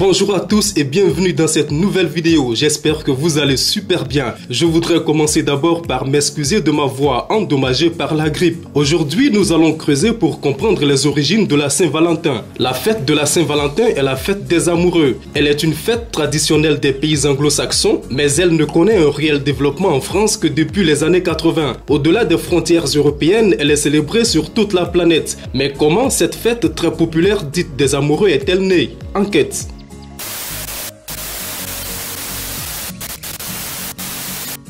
Bonjour à tous et bienvenue dans cette nouvelle vidéo, j'espère que vous allez super bien. Je voudrais commencer d'abord par m'excuser de ma voix endommagée par la grippe. Aujourd'hui, nous allons creuser pour comprendre les origines de la Saint-Valentin. La fête de la Saint-Valentin est la fête des amoureux. Elle est une fête traditionnelle des pays anglo-saxons, mais elle ne connaît un réel développement en France que depuis les années 80. Au-delà des frontières européennes, elle est célébrée sur toute la planète. Mais comment cette fête très populaire dite des amoureux est-elle née? Enquête.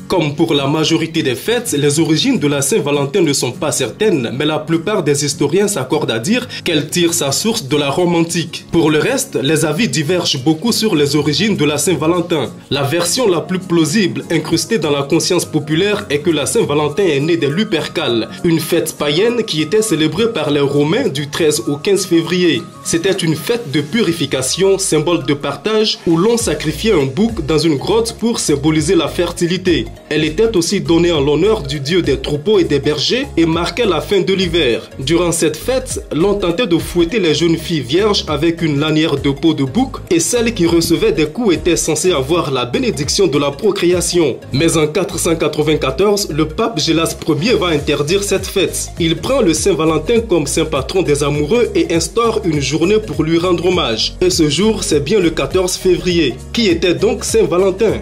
Comme pour la majorité des fêtes, les origines de la Saint-Valentin ne sont pas certaines, mais la plupart des historiens s'accordent à dire qu'elle tire sa source de la Rome antique. Pour le reste, les avis divergent beaucoup sur les origines de la Saint-Valentin. La version la plus plausible, incrustée dans la conscience populaire, est que la Saint-Valentin est née des Lupercales, une fête païenne qui était célébrée par les Romains du 13 au 15 février. C'était une fête de purification, symbole de partage, où l'on sacrifiait un bouc dans une grotte pour symboliser la fertilité. Elle était aussi donnée en l'honneur du dieu des troupeaux et des bergers et marquait la fin de l'hiver. Durant cette fête, l'on tentait de fouetter les jeunes filles vierges avec une lanière de peau de bouc et celles qui recevaient des coups étaient censées avoir la bénédiction de la procréation. Mais en 494, le pape Gélas Ier va interdire cette fête. Il prend le Saint-Valentin comme saint patron des amoureux et instaure une journée pour lui rendre hommage. Et ce jour, c'est bien le 14 février. Qui était donc Saint-Valentin ?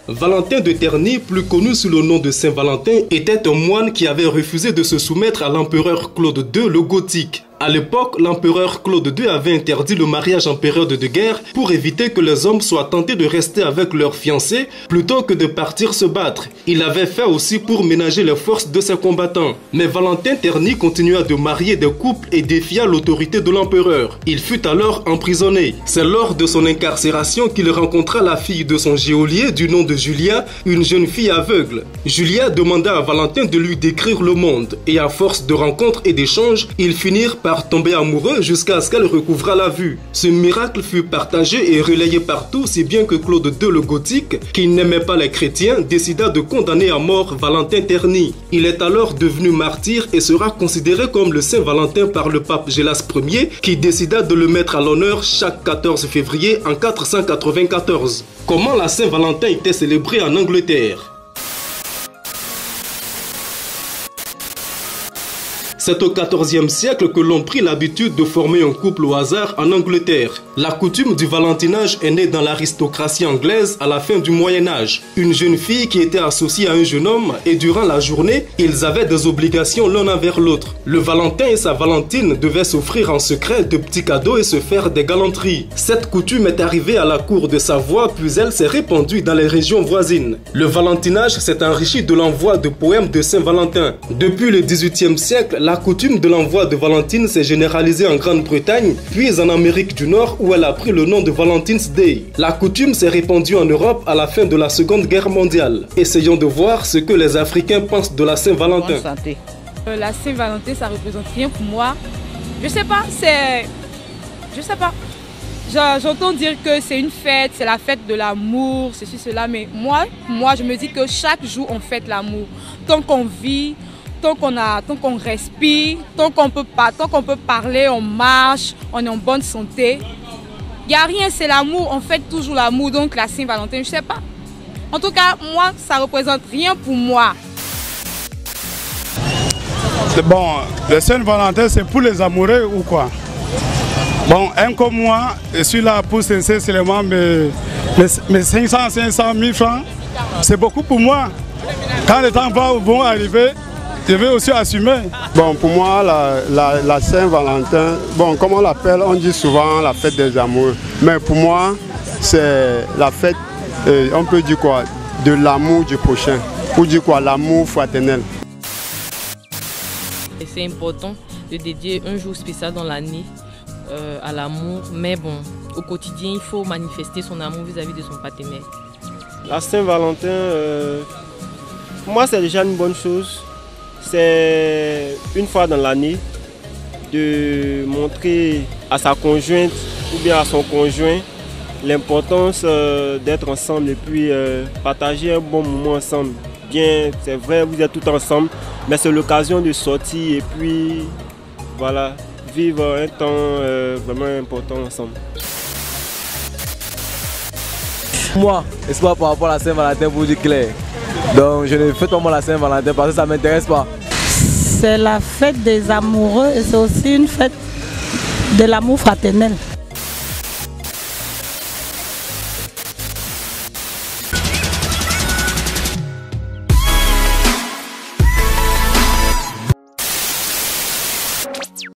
Valentin de Terni, plus connu sous le nom de Saint-Valentin, était un moine qui avait refusé de se soumettre à l'empereur Claude II le Gothique. À l'époque, l'empereur Claude II avait interdit le mariage en période de guerre pour éviter que les hommes soient tentés de rester avec leurs fiancés plutôt que de partir se battre. Il l'avait fait aussi pour ménager les forces de ses combattants. Mais Valentin Terni continua de marier des couples et défia l'autorité de l'empereur. Il fut alors emprisonné. C'est lors de son incarcération qu'il rencontra la fille de son geôlier du nom de Julia, une jeune fille aveugle. Julia demanda à Valentin de lui décrire le monde et à force de rencontres et d'échanges, ils finirent par tomber amoureux jusqu'à ce qu'elle recouvra la vue. Ce miracle fut partagé et relayé partout, si bien que Claude II le Gothique, qui n'aimait pas les chrétiens, décida de condamner à mort Valentin Terni. Il est alors devenu martyr et sera considéré comme le Saint Valentin par le pape Gélas Ier, qui décida de le mettre à l'honneur chaque 14 février en 494. Comment la Saint-Valentin était célébrée en Angleterre? C'est au XIVe siècle que l'on prit l'habitude de former un couple au hasard en Angleterre. La coutume du valentinage est née dans l'aristocratie anglaise à la fin du Moyen-Âge. Une jeune fille qui était associée à un jeune homme et durant la journée, ils avaient des obligations l'un envers l'autre. Le Valentin et sa Valentine devaient s'offrir en secret de petits cadeaux et se faire des galanteries. Cette coutume est arrivée à la cour de Savoie puis elle s'est répandue dans les régions voisines. Le valentinage s'est enrichi de l'envoi de poèmes de Saint-Valentin. Depuis le XVIIIe siècle, la coutume de l'envoi de Valentine s'est généralisée en Grande-Bretagne, puis en Amérique du Nord où elle a pris le nom de Valentine's Day. La coutume s'est répandue en Europe à la fin de la Seconde Guerre mondiale. Essayons de voir ce que les Africains pensent de la Saint-Valentin. La Saint-Valentin, ça représente rien pour moi. Je sais pas, c'est... Je sais pas. J'entends dire que c'est une fête, c'est la fête de l'amour, ceci, cela, mais moi, je me dis que chaque jour on fête l'amour. Tant qu'on vit, tant qu'on respire, tant qu'on peut parler, on marche, on est en bonne santé. Il n'y a rien, c'est l'amour, on fête toujours l'amour, donc la Saint-Valentin, je sais pas. En tout cas, moi, ça représente rien pour moi. Bon, le Saint-Valentin, c'est pour les amoureux ou quoi? Bon, un comme moi, je suis là pour sincèrement mes 500, 500 000 francs, c'est beaucoup pour moi. Quand les temps vont arriver, je vais aussi assumer. Bon, pour moi, la Saint-Valentin, bon, comme on l'appelle, on dit souvent la fête des amoureux. Mais pour moi, c'est la fête, on peut dire quoi, de l'amour du prochain. Ou dire quoi, l'amour fraternel. C'est important de dédier un jour spécial dans l'année à l'amour. Mais bon, au quotidien, il faut manifester son amour vis-à-vis de son partenaire. La Saint-Valentin, pour moi, c'est déjà une bonne chose. C'est une fois dans l'année de montrer à sa conjointe ou bien à son conjoint l'importance d'être ensemble et puis partager un bon moment ensemble. Bien, c'est vrai, vous êtes tout ensemble, mais c'est l'occasion de sortir et puis voilà, vivre un temps vraiment important ensemble. Moi, c'est pas par rapport à la Saint-Valentin pour dire clair. Donc je ne fête pas moi la Saint-Valentin parce que ça ne m'intéresse pas. C'est la fête des amoureux et c'est aussi une fête de l'amour fraternel.